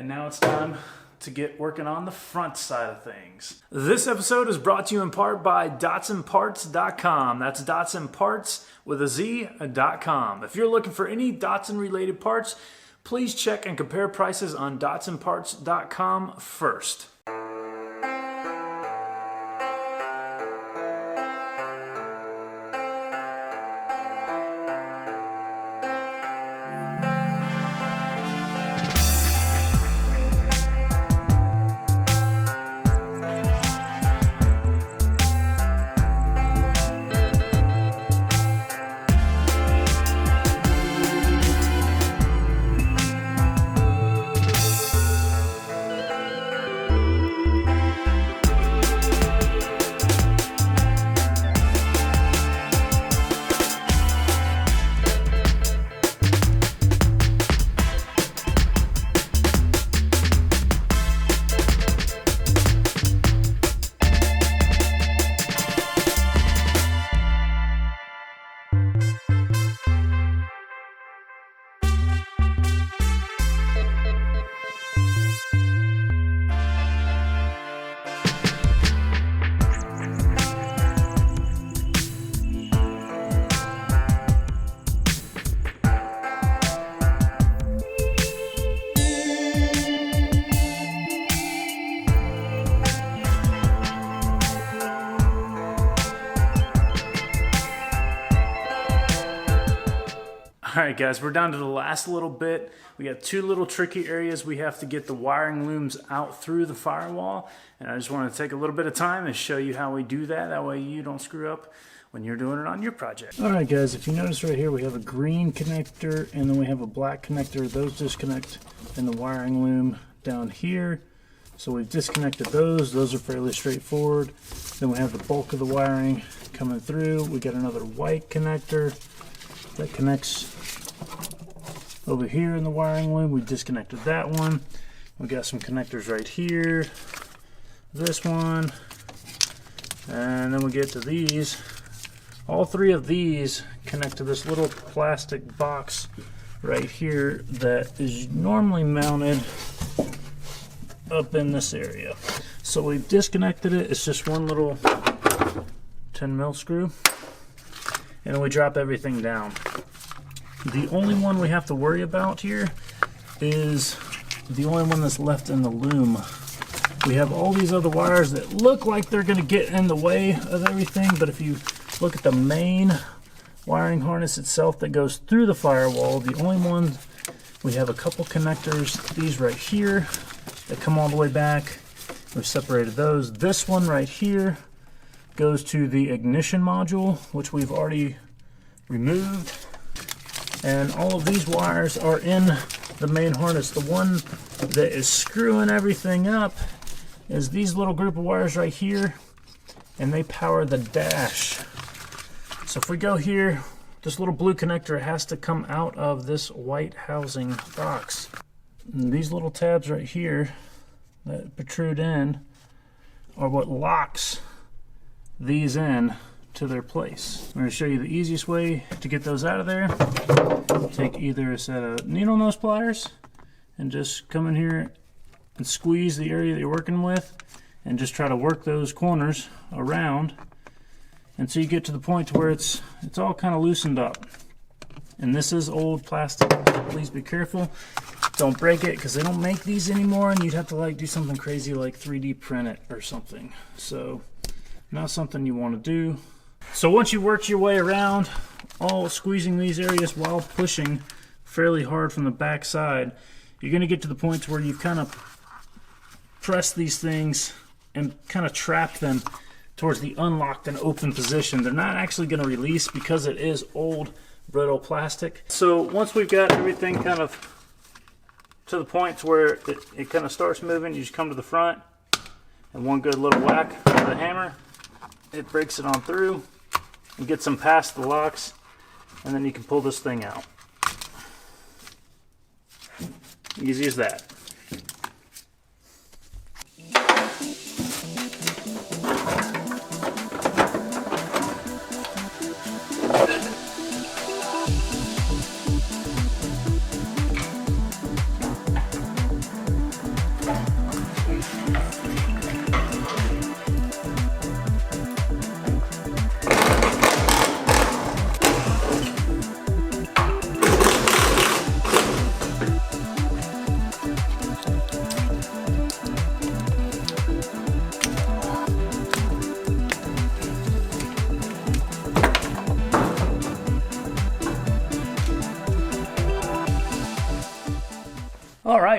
and now it's time to get working on the front side of things. This episode is brought to you in part by DatsonParts.com. That's Datsun Parts with a Z.com. If you're looking for any Datsun related parts, please check and compare prices on DatsonParts.com first. Alright guys, we're down to the last little bit. We got two little tricky areas we have to get the wiring looms out through the firewall, and I just want to take a little bit of time and show you how we do that. That way you don't screw up when you're doing it on your project. Alright guys, if you notice right here we have a green connector and then we have a black connector. Those disconnect in the wiring loom down here. So we've disconnected those. Those are fairly straightforward. Then we have the bulk of the wiring coming through. We got another white connector that connects over here in the wiring loom. We disconnected that one. We got some connectors right here, this one, and then we get to these. All three of these connect to this little plastic box right here that is normally mounted up in this area. So we've disconnected it. It's just one little 10mm screw, and then we drop everything down. The only one we have to worry about here is the only one that's left in the loom. We have all these other wires that look like they're going to get in the way of everything, but if you look at the main wiring harness itself that goes through the firewall, the only one, we have a couple connectors, these right here, that come all the way back. We've separated those. This one right here goes to the ignition module, which we've already removed. And all of these wires are in the main harness. The one that is screwing everything up is these little group of wires right here, and they power the dash. So if we go here, this little blue connector has to come out of this white housing box. And these little tabs right here that protrude in are what locks these in to their place. I'm going to show you the easiest way to get those out of there. Take either a set of needle nose pliers and just come in here and squeeze the area that you're working with and just try to work those corners around until you get to the point to where it's all kind of loosened up. And this is old plastic. Please be careful. Don't break it, because they don't make these anymore, and you'd have to like do something crazy like 3D print it or something. So not something you want to do. So once you worked your way around, all squeezing these areas while pushing fairly hard from the back side, you're going to get to the point where you've kind of pressed these things and kind of trapped them towards the unlocked and open position. They're not actually going to release because it is old brittle plastic. So once we've got everything kind of to the point where it kind of starts moving, you just come to the front and one good little whack with the hammer, it breaks it on through and gets them past the locks, and then you can pull this thing out. Easy as that.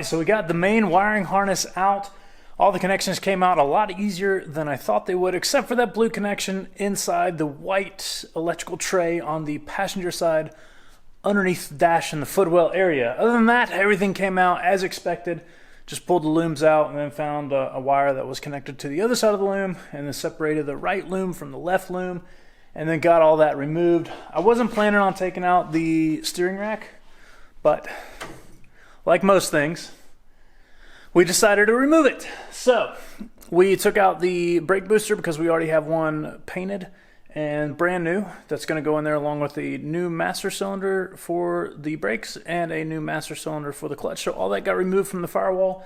right, so we got the main wiring harness out. All the connections came out a lot easier than I thought they would, except for that blue connection inside the white electrical tray on the passenger side underneath the dash and the footwell area. Other than that, everything came out as expected. Just pulled the looms out and then found a wire that was connected to the other side of the loom, and then separated the right loom from the left loom, and then got all that removed. I wasn't planning on taking out the steering rack, but like most things, we decided to remove it. So we took out the brake booster because we already have one painted and brand new. That's going to go in there along with the new master cylinder for the brakes and a new master cylinder for the clutch. So all that got removed from the firewall,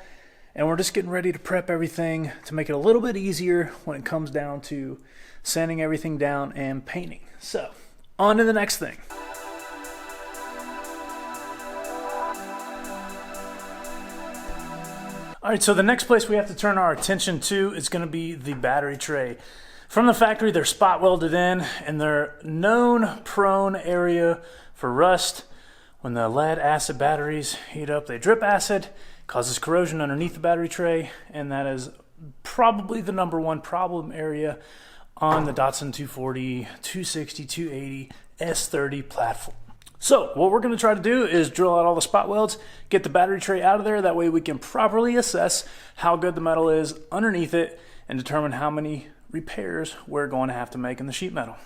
and we're just getting ready to prep everything to make it a little bit easier when it comes down to sanding everything down and painting. So on to the next thing. All right, so the next place we have to turn our attention to is going to be the battery tray. From the factory, they're spot welded in, and they're known prone area for rust. When the lead acid batteries heat up, they drip acid, causes corrosion underneath the battery tray, and that is probably the #1 problem area on the Datsun 240, 260, 280, S30 platform. So what we're going to try to do is drill out all the spot welds, get the battery tray out of there. That way we can properly assess how good the metal is underneath it and determine how many repairs we're going to have to make in the sheet metal.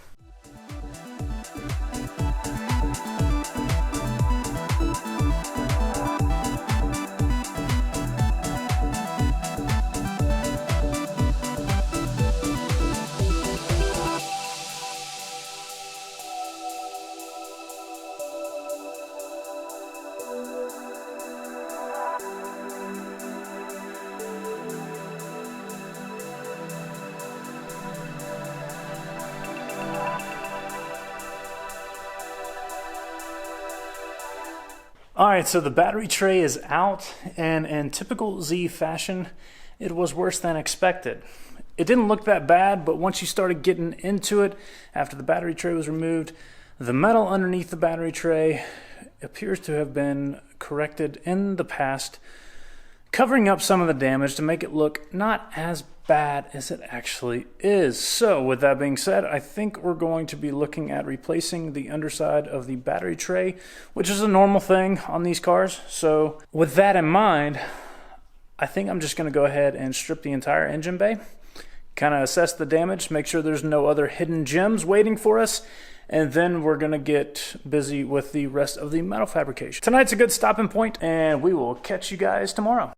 All right, so the battery tray is out, and in typical Z fashion, it was worse than expected. It didn't look that bad, but once you started getting into it, after the battery tray was removed, the metal underneath the battery tray appears to have been corrected in the past, covering up some of the damage to make it look not as bad as it actually is. So with that being said, I think we're going to be looking at replacing the underside of the battery tray, which is a normal thing on these cars. So with that in mind, I think I'm just going to go ahead and strip the entire engine bay, kind of assess the damage, make sure there's no other hidden gems waiting for us, and then we're going to get busy with the rest of the metal fabrication. Tonight's a good stopping point, and we will catch you guys tomorrow.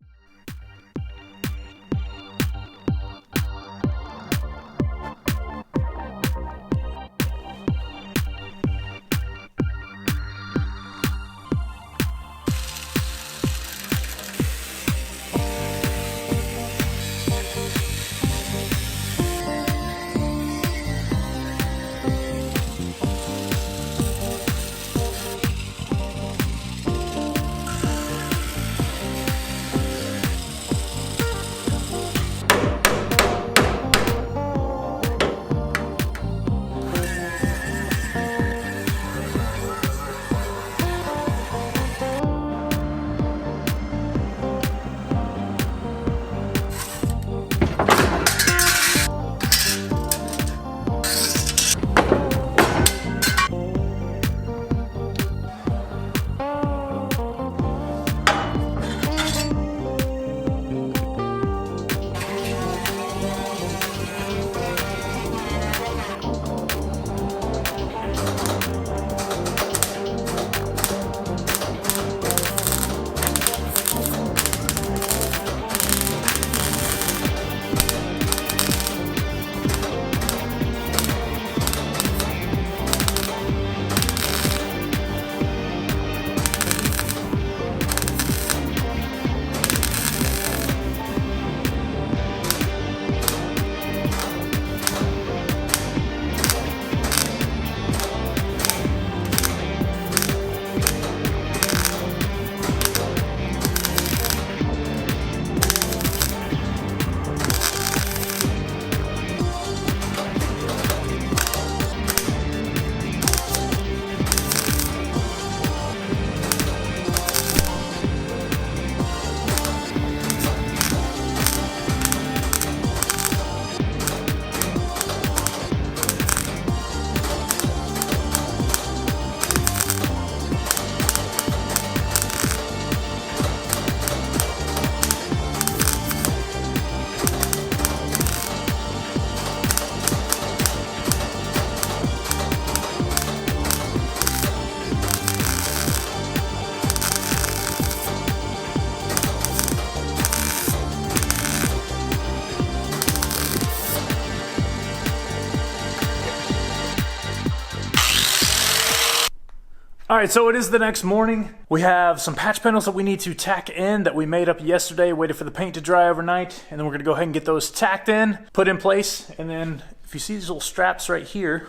All right, so it is the next morning. We have some patch panels that we need to tack in that we made up yesterday, waited for the paint to dry overnight, and then we're gonna go ahead and get those tacked in, put in place, and then if you see these little straps right here,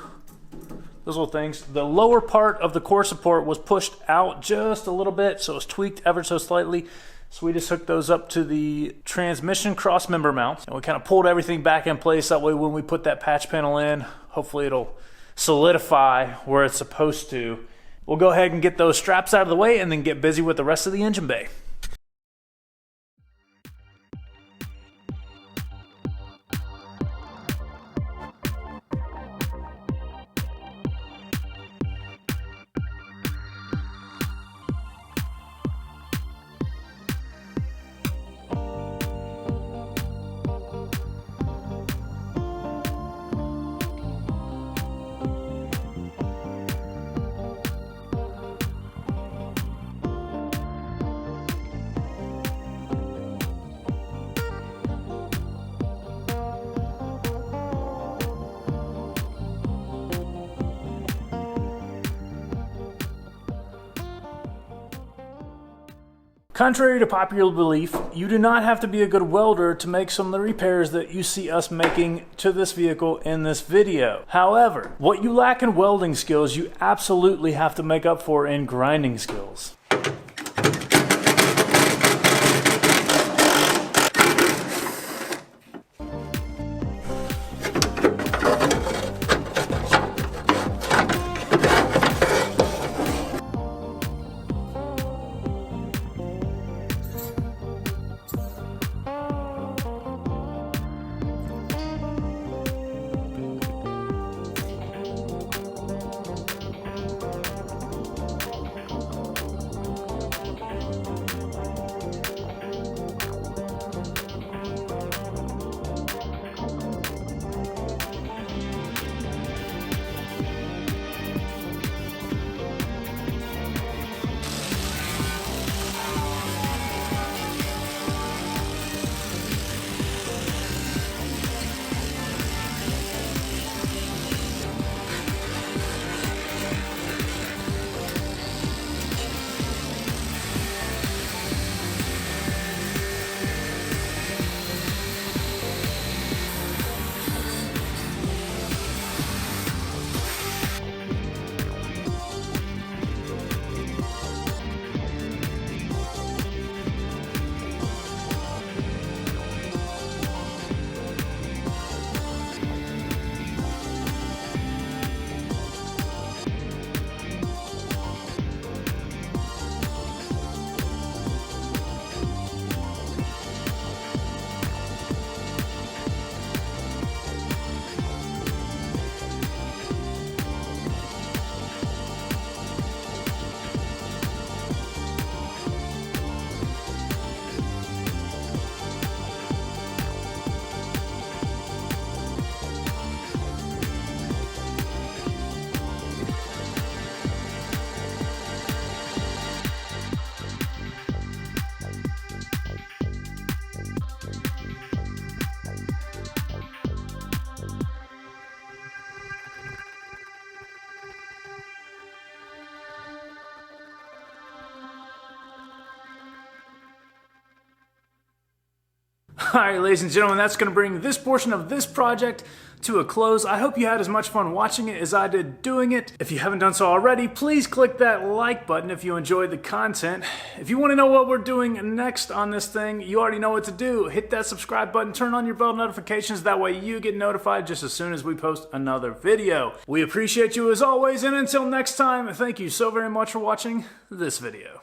those little things, the lower part of the core support was pushed out just a little bit, so it was tweaked ever so slightly. So we just hooked those up to the transmission cross member mount, and we kind of pulled everything back in place. That way when we put that patch panel in, hopefully it'll solidify where it's supposed to. We'll go ahead and get those straps out of the way and then get busy with the rest of the engine bay. Contrary to popular belief, you do not have to be a good welder to make some of the repairs that you see us making to this vehicle in this video. However, what you lack in welding skills, you absolutely have to make up for in grinding skills. Alright, ladies and gentlemen, that's going to bring this portion of this project to a close. I hope you had as much fun watching it as I did doing it. If you haven't done so already, please click that like button if you enjoyed the content. If you want to know what we're doing next on this thing, you already know what to do. Hit that subscribe button, turn on your bell notifications, that way you get notified just as soon as we post another video. We appreciate you as always, and until next time, thank you so very much for watching this video.